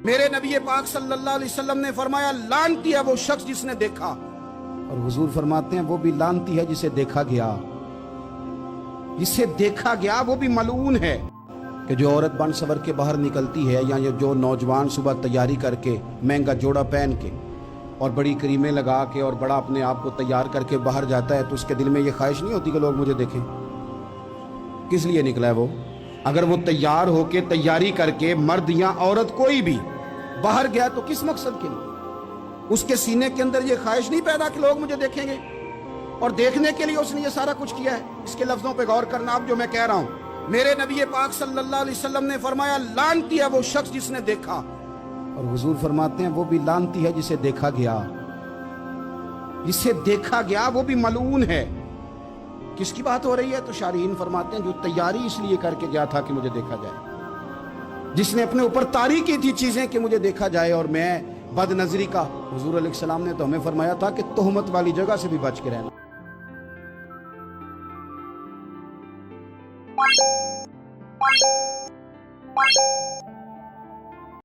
میرے نبی پاک صلی اللہ علیہ وسلم نے فرمایا لعنتی ہے وہ شخص جس نے دیکھا، اور حضور فرماتے ہیں وہ بھی لعنتی ہے جسے دیکھا گیا، جسے دیکھا گیا وہ بھی ملعون ہے۔ کہ جو عورت بن سور کے باہر نکلتی ہے یا جو نوجوان صبح تیاری کر کے مہنگا جوڑا پہن کے اور بڑی کریمیں لگا کے اور بڑا اپنے آپ کو تیار کر کے باہر جاتا ہے تو اس کے دل میں یہ خواہش نہیں ہوتی کہ لوگ مجھے دیکھیں؟ کس لیے نکلا ہے وہ؟ اگر وہ تیار ہو کے تیاری کر کے مرد یا عورت کوئی بھی باہر گیا تو کس مقصد کے لیے؟ اس کے سینے کے اندر یہ خواہش نہیں پیدا کہ لوگ مجھے دیکھیں گے، اور دیکھنے کے لیے اس نے یہ سارا کچھ کیا ہے۔ اس کے لفظوں پہ غور کرنا اب جو میں کہہ رہا ہوں۔ میرے نبی پاک صلی اللہ علیہ وسلم نے فرمایا لعنتی ہے وہ شخص جس نے دیکھا، اور حضور فرماتے ہیں وہ بھی لعنتی ہے جسے دیکھا گیا، جسے دیکھا گیا وہ بھی ملعون ہے۔ کس کی بات ہو رہی ہے؟ تو شارحین فرماتے ہیں جو تیاری اس لیے کر کے گیا تھا کہ مجھے دیکھا جائے، جس نے اپنے اوپر طاری کی تھی چیزیں کہ مجھے دیکھا جائے اور میں بد نظری کا۔ حضور علیہ السلام نے تو ہمیں فرمایا تھا کہ تہمت والی جگہ سے بھی بچ کے رہنا۔ What?